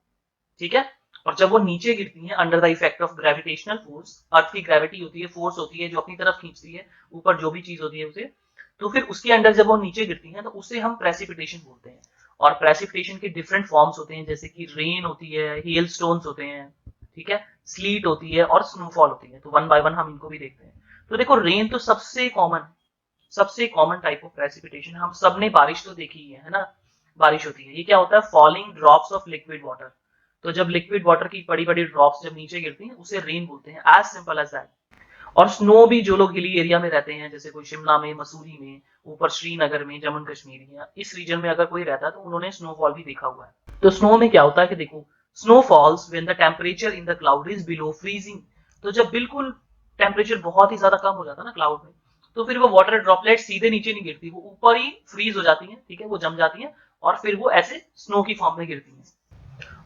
ठीक है। और जब वो नीचे गिरती हैं under the effect of gravitational force, earth की ग्रेविटी होती है, फोर्स होती है जो अपनी तरफ खींचती है ऊपर जो भी चीज होती है उसे, तो फिर उसके अंडर जब वो नीचे गिरती हैं, तो उसे हम प्रेसिपिटेशन बोलते हैं। और प्रेसिपिटेशन के डिफरेंट फॉर्म्स होते हैं, जैसे कि रेन होती है, हेल स्टोन्स होते हैं, ठीक है, स्लीट होती है और स्नोफॉल होती है। तो वन बाय वन हम इनको भी देखते हैं। तो देखो, रेन तो सबसे कॉमन टाइप ऑफ प्रेसिपिटेशन, हम सब ने बारिश तो देखी ही है ना। बारिश होती है, ये क्या होता है, falling drops of liquid water. तो जब लिक्विड वाटर की बड़ी बड़ी ड्रॉप्स जब नीचे गिरती हैं, उसे रेन बोलते हैं, एज सिंपल एज दैट। और स्नो भी, जो लोग हिली एरिया में रहते हैं, जैसे कोई शिमला में, मसूरी में, ऊपर श्रीनगर में, जम्मू कश्मीर या इस रीजन में अगर कोई रहता है, तो उन्होंने स्नोफॉल भी देखा हुआ है। तो स्नो में क्या होता है कि देखो, snow falls when the temperature in the cloud is below freezing. तो जब बिल्कुल टेम्परेचर बहुत ही ज्यादा कम हो जाता है ना क्लाउड में, तो फिर वो वाटर ड्रॉपलेट सीधे नीचे नहीं गिरती, वो ऊपर ही फ्रीज हो जाती है, ठीक है, वो जम जाती है, और फिर वो ऐसे स्नो की फॉर्म में गिरती है।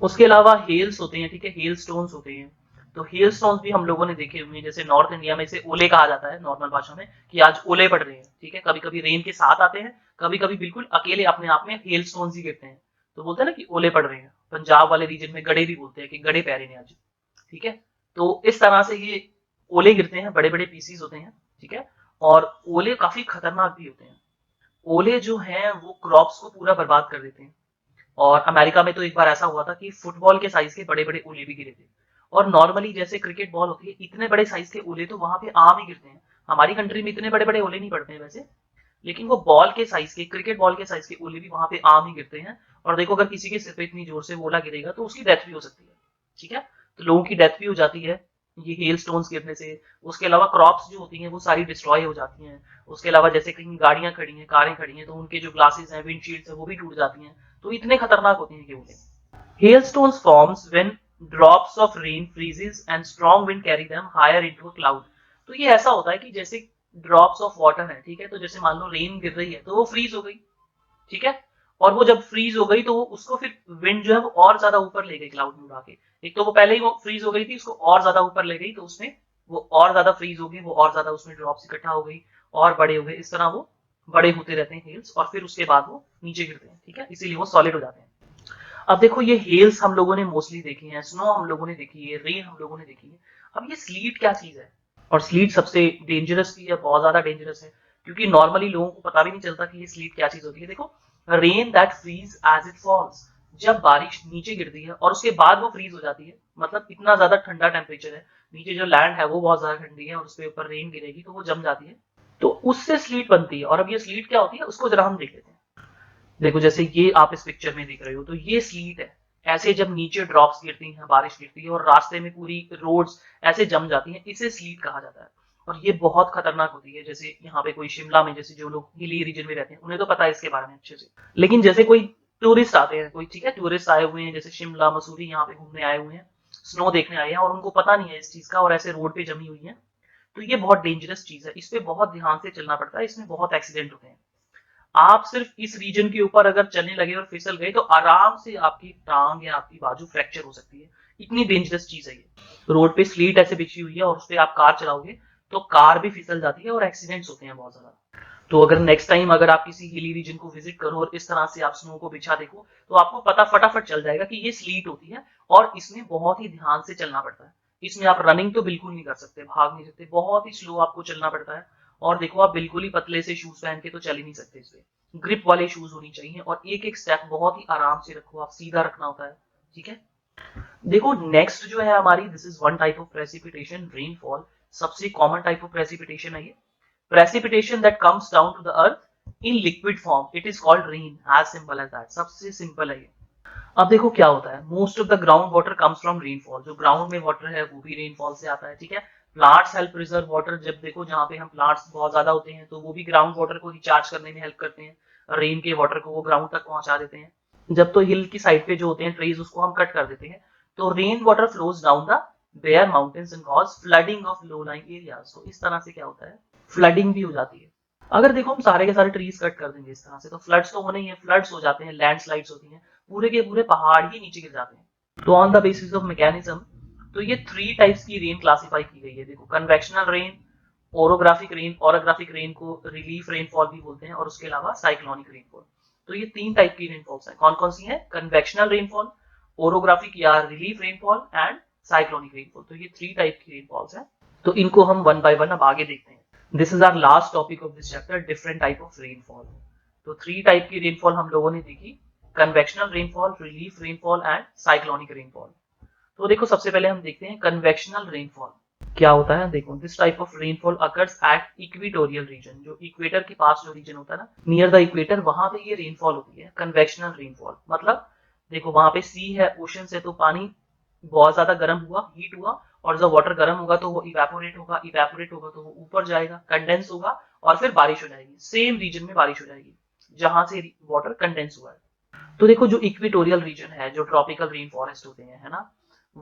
उसके अलावा हेल्स होते हैं, ठीक है, हेल स्टोन्स होते हैं। तो हेल स्टोन्स भी हम लोगों ने देखे हुए हैं, जैसे नॉर्थ इंडिया में इसे ओले कहा जाता है नॉर्मल भाषा में, कि आज ओले पड़ रहे हैं, ठीक है। कभी कभी रेन के साथ आते हैं, कभी कभी बिल्कुल अकेले अपने आप में हेल स्टोन्स ही गिरते हैं, तो बोलते हैं ना कि ओले पड़ रहे हैं। पंजाब वाले रीजन में गड़े भी बोलते हैं कि गड़े पै रहे हैं आज, ठीक है। तो इस तरह से ये ओले गिरते हैं, बड़े बड़े पीसीज होते हैं, ठीक है। और ओले काफी खतरनाक भी होते हैं। ओले जो हैं वो क्रॉप्स को पूरा बर्बाद कर देते हैं। और अमेरिका में तो एक बार ऐसा हुआ था कि फुटबॉल के साइज के बड़े बड़े ओले भी गिरे थे। और नॉर्मली जैसे क्रिकेट बॉल होती है, इतने बड़े साइज के ओले तो वहां पे आम ही गिरते हैं। हमारी कंट्री में इतने बड़े बड़े ओले नहीं पड़ते हैं वैसे, लेकिन वो बॉल के साइज के, क्रिकेट बॉल के साइज के ओले भी वहां पे आम ही गिरते हैं। और देखो, अगर किसी के सिर पे इतनी जोर से ओला गिरेगा, तो उसकी डेथ भी हो सकती है, ठीक है। तो लोगों की डेथ भी हो जाती है ये हेल स्टोन्स गिरने से। उसके अलावा क्रॉप्स जो होती हैं वो सारी डिस्ट्रॉय हो जाती हैं। उसके अलावा जैसे कहीं गाड़ियां खड़ी हैं, कारें खड़ी हैं, तो उनके जो ग्लासेस हैं, विंडशील्ड्स हैं, वो भी टूट जाती हैं। तो इतने खतरनाक होते हैं ये ओले। Hailstones forms when drops of rain freezes and strong wind carry them higher into a cloud. तो ये ऐसा होता है कि जैसे ड्रॉप्स ऑफ वाटर है, ठीक है, तो जैसे मान लो रेन गिर रही है, तो वो फ्रीज हो गई, ठीक है। और वो जब फ्रीज हो गई, तो वो उसको फिर विंड जो है वो और ज्यादा ऊपर ले गई क्लाउड में उड़ा के। एक तो वो पहले ही वो फ्रीज हो गई थी, उसको और ज्यादा ऊपर ले गई, तो उसमें वो और ज्यादा फ्रीज हो गई, वो और ज्यादा उसमें ड्रॉप्स इकट्ठा हो गई और बड़े हो गए। इस तरह वो बड़े होते रहते हैं हेल्स, और फिर उसके बाद वो नीचे गिरते हैं, ठीक है, इसीलिए वो सॉलिड हो जाते हैं। अब देखो, ये हेल्स हम लोगों ने मोस्टली देखी है, स्नो हम लोगों ने देखी है, रेन हम लोगों ने देखी है। अब ये स्लीट क्या चीज है, और स्लीट सबसे डेंजरस भी है, बहुत ज्यादा डेंजरस है, क्योंकि नॉर्मली लोगों को पता भी नहीं चलता कि ये स्लीट क्या चीज होती है। देखो, rain that freeze as it falls, जब बारिश नीचे गिरती है और उसके बाद वो फ्रीज हो जाती है, मतलब इतना ज्यादा ठंडा टेम्परेचर है, नीचे जो लैंड है वो बहुत ज्यादा ठंडी है और उसके ऊपर रेन गिरेगी तो वो जम जाती है, तो उससे स्लीट बनती है। और अब ये स्लीट क्या होती है उसको जरा हम देख लेते हैं। देखो जैसे ये आप इस पिक्चर में देख रहे हो, तो ये स्लीट है। ऐसे जब नीचे ड्रॉप्स गिरती हैं, बारिश गिरती है और रास्ते में पूरी रोड्स ऐसे जम जाती हैं, इसे स्लीट कहा जाता है। और ये बहुत खतरनाक होती है। जैसे यहाँ पे कोई शिमला में, जैसे जो लोग हिली रीजन में रहते हैं उन्हें तो पता है इसके बारे में अच्छे से, लेकिन जैसे कोई टूरिस्ट आते हैं, कोई ठीक है टूरिस्ट आए हुए हैं जैसे शिमला मसूरी यहाँ पे घूमने आए हुए हैं, स्नो देखने आए हैं और उनको पता नहीं है इस चीज का और ऐसे रोड पे जमी हुई है, तो ये बहुत डेंजरस चीज है, इस पे बहुत ध्यान से चलना पड़ता है, इसमें बहुत एक्सीडेंट होते हैं। आप सिर्फ इस रीजन के ऊपर अगर चलने लगे और फिसल गए तो आराम से आपकी टांग या आपकी बाजू फ्रैक्चर हो सकती है, इतनी डेंजरस चीज है ये। रोड पे स्लीट ऐसे बिछी हुई है और उस पर आप कार चलाओगे तो कार भी फिसल जाती है और एक्सीडेंट्स होते हैं बहुत ज्यादा। तो अगर नेक्स्ट टाइम अगर आप किसी हिली रीजन को विजिट करो और इस तरह से आप स्नो को बिछा देखो तो आपको पता फटाफट चल जाएगा कि ये स्लीट होती है और इसमें बहुत ही ध्यान से चलना पड़ता है। इसमें आप रनिंग तो बिल्कुल नहीं कर सकते, भाग नहीं सकते, बहुत ही स्लो आपको चलना पड़ता है। और देखो आप बिल्कुल ही पतले से शूज पहन के तो चल ही नहीं सकते, इसमें ग्रिप वाले शूज होनी चाहिए और एक एक स्टेप बहुत ही आराम से रखो, आप सीधा रखना होता है, ठीक है। देखो नेक्स्ट जो है हमारी, this is one type of precipitation, rainfall. सबसे कॉमन टाइप ऑफ प्रेसिपिटेशन है ये, precipitation that comes down to the earth in liquid form, it is called rain, as simple as that, सबसे सिंपल है ये। अब देखो क्या होता है, most of the ground water comes from rainfall, जो ग्राउंड में वाटर है वो भी रेनफॉल से आता है, ठीक है। प्लांट्स हेल्प प्रिजर्व वाटर, जब देखो जहाँ पे हम प्लांट्स बहुत ज्यादा होते हैं तो वो भी ग्राउंड वाटर को रिचार्ज करने में हेल्प करते हैं, रेन के वाटर को वो ग्राउंड तक पहुंचा देते हैं। जब तो हिल की साइड पे जो होते हैं ट्रीज उसको हम कट कर देते हैं, तो rain water flows down the bare mountains and cause flooding of low lying areas. तो इस तरह से क्या होता है, फ्लडिंग भी हो जाती है। अगर देखो हम सारे के सारे ट्रीज कट कर देंगे इस तरह से तो फ्लड्स तो होने ही है, फ्लड्स हो जाते हैं, लैंडस्लाइड्स होती हैं, पूरे के पूरे पहाड़ ही नीचे गिर जाते हैं। तो on the basis of mechanism, तो ये थ्री टाइप्स की रेन क्लासिफाई की गई है। देखो convectional rain, orographic rain, orographic rain को रिलीफ रेनफॉल भी बोलते हैं, और उसके अलावा साइक्लोनिक रेनफॉल। तो ये तीन टाइप की रेनफॉल्स हैं, कौन कौन सी है, कन्वेक्शनल रेनफॉल, ओरोग्राफिक या relief rainfall and cyclonic rainfall. तो ये थ्री टाइप की रेनफॉल्स हैं, तो इनको हम वन बाय वन अब आगे देखते हैं। This is our last topic of this chapter, different type of rainfall. तो थ्री टाइप की रेनफॉल हम लोगों ने देखी, convectional rainfall, relief rainfall and cyclonic rainfall. तो देखो सबसे पहले हम देखते हैं कन्वेक्शनल रेनफॉल क्या होता है। देखो this type of rainfall occurs at equatorial region, जो इक्वेटर के पास जो रीजन होता है ना, नियर द इक्वेटर, वहां पे ये रेनफॉल होती है कन्वेक्शनल रेनफॉल। मतलब देखो वहां पे सी है, ओशन से, तो पानी बहुत ज्यादा गर्म हुआ, हीट हुआ, और जब वाटर गर्म होगा तो वो इवेपोरेट होगा, इवेपोरेट होगा तो वो ऊपर जाएगा, कंडेंस होगा, और फिर बारिश हो जाएगी, सेम रीजन में बारिश हो जाएगी जहां से वाटर कंडेंस हुआ है। तो देखो जो इक्वेटोरियल रीजन है, जो ट्रॉपिकल रेन फॉरेस्ट होते हैं, है ना,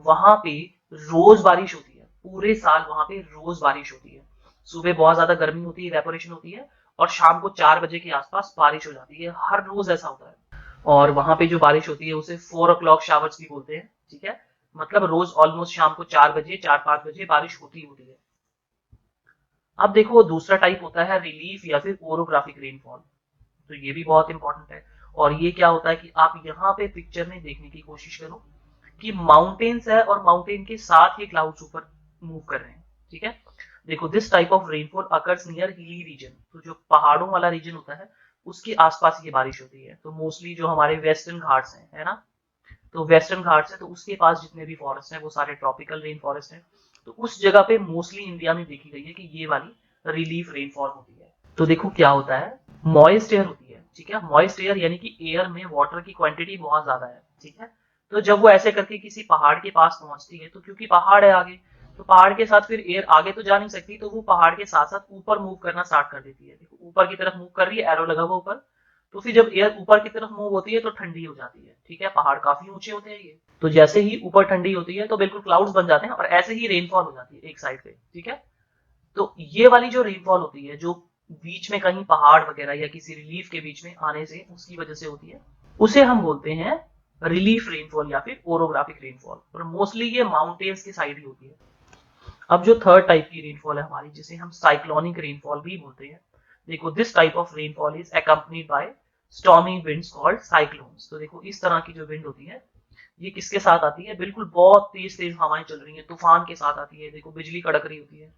वहां पे रोज बारिश होती है, पूरे साल वहां पे रोज बारिश होती है। सुबह बहुत ज्यादा गर्मी होती है, इवेपोरेशन होती है, और शाम को 4 बजे के आसपास बारिश हो जाती है, हर रोज ऐसा होता है। और वहां पे जो बारिश होती है उसे 4 o'clock शावर्स भी बोलते हैं, ठीक है। मतलब रोज ऑलमोस्ट शाम को 4 बजे, 4-5 बजे बारिश होती होती है। अब देखो दूसरा टाइप होता है रिलीफ या फिर ओरोग्राफिक रेनफॉल, तो ये भी बहुत इंपॉर्टेंट है। और ये क्या होता है कि आप यहाँ पे पिक्चर में देखने की कोशिश करो कि माउंटेन्स है और माउंटेन के साथ ही क्लाउड्स ऊपर मूव कर रहे हैं, ठीक है। देखो this type of rainfall occurs near hilly region, तो जो पहाड़ों वाला रीजन होता है उसके आसपास ये बारिश होती है। तो मोस्टली जो हमारे वेस्टर्न घाट्स हैं, है ना, तो वेस्टर्न घाट्स है तो उसके पास जितने भी फॉरेस्ट हैं वो सारे ट्रॉपिकल रेन फॉरेस्ट हैं, तो उस जगह पे मोस्टली इंडिया में देखी गई है कि ये वाली रिलीफ रेनफॉल होती है। तो देखो क्या होता है, मॉइस्ट एयर होती है, ठीक है। मॉइस्ट एयर यानी कि एयर में वाटर की क्वांटिटी बहुत ज्यादा है, ठीक है। तो जब वो ऐसे करके किसी पहाड़ के पास पहुंचती है, तो क्योंकि पहाड़ है आगे, तो पहाड़ के साथ फिर एयर आगे तो जा नहीं सकती, तो वो पहाड़ के साथ साथ ऊपर मूव करना स्टार्ट कर देती है। देखो ऊपर की तरफ मूव कर रही है, एरो लगा हुआ ऊपर, तो फिर जब एयर ऊपर की तरफ मूव होती है तो ठंडी हो जाती है, ठीक है। पहाड़ काफी ऊंचे होते हैं ये, तो जैसे ही ऊपर ठंडी होती है तो बिल्कुल क्लाउड्स बन जाते हैं और ऐसे ही रेनफॉल हो जाती है एक साइड पे, ठीक है। तो ये वाली जो रेनफॉल होती है, जो बीच में कहीं पहाड़ वगैरह या किसी रिलीफ के बीच में आने से उसकी वजह से होती है, उसे हम बोलते हैं रिलीफ रेनफॉल या फिर ओरोग्राफिक रेनफॉल, और मोस्टली ये माउंटेन्स की साइड ही होती है। अब जो थर्ड टाइप की रेनफॉल है हमारी, जिसे हम साइक्लोनिक रेनफॉल भी बोलते हैं। देखो this type of rainfall is accompanied by stormy winds called cyclones. तो देखो इस तरह की जो विंड होती है ये किसके साथ आती है, बिल्कुल बहुत तेज तेज हवाएं चल रही है, तूफान के साथ आती है, देखो बिजली कड़क रही होती है,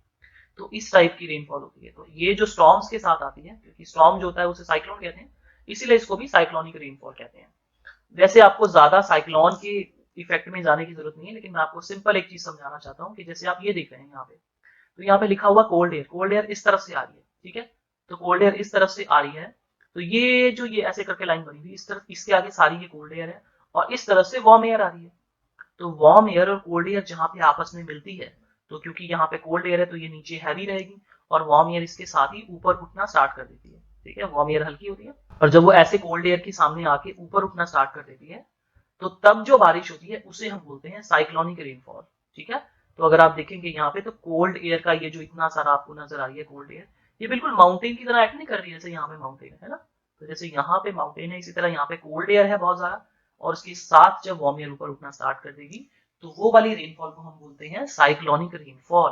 तो इस टाइप की रेनफॉल होती है। तो ये जो स्टॉर्म्स के साथ आती है, क्योंकि स्टॉर्म जो होता है उसे साइक्लोन कहते हैं, इसीलिए इसको भी साइक्लोनिक रेनफॉल कहते हैं। वैसे आपको ज्यादा साइक्लोन के इफेक्ट में जाने की जरूरत नहीं है, लेकिन मैं आपको सिंपल एक चीज समझाना चाहता हूँ कि जैसे आप ये देख रहे हैं यहाँ पे, तो यहाँ पे लिखा हुआ कोल्ड एयर, कोल्ड एयर इस तरफ से आ रही है, ठीक है। तो कोल्ड एयर इस तरफ से आ रही है, तो ये जो ये ऐसे करके लाइन बनी हुई इस तरफ, इसके आगे सारी ये कोल्ड एयर है, और इस तरफ से वार्म एयर आ रही है। तो वार्म एयर और कोल्ड एयर जहां पे आपस में मिलती है, तो क्योंकि यहाँ पे कोल्ड एयर है तो ये नीचे हैवी रहेगी, और वार्म एयर इसके साथ ही ऊपर उठना स्टार्ट कर देती है, ठीक है। वार्म एयर हल्की होती है, और जब वो ऐसे कोल्ड एयर के सामने आके ऊपर उठना स्टार्ट कर देती है, तो तब जो बारिश होती है उसे हम बोलते हैं साइक्लोनिक रेनफॉल, ठीक है। तो अगर आप देखेंगे यहाँ पे, तो कोल्ड एयर का ये जो इतना सारा आपको नजर आ रही है कोल्ड एयर, ये बिल्कुल माउंटेन की तरह एक्ट नहीं कर रही है, जैसे यहाँ पे माउंटेन है ना। तो जैसे यहाँ पे माउंटेन है, इसी तरह यहाँ पे कोल्ड एयर है बहुत ज्यादा, और उसके साथ जब वार्म एयर ऊपर उठना स्टार्ट कर देगी, तो वो वाली रेनफॉल को हम बोलते हैं साइक्लोनिक रेनफॉल।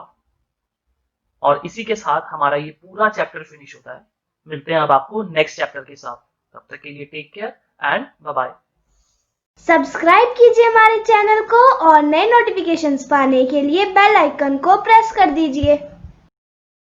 और इसी के साथ हमारा ये पूरा चैप्टर फिनिश होता है। मिलते हैं अब आपको नेक्स्ट चैप्टर के साथ, तब तक के लिए take care and bye bye. Subscribe कीजिए हमारे चैनल को और नए नोटिफिकेशंस पाने के लिए बेल आइकन को प्रेस कर दीजिए।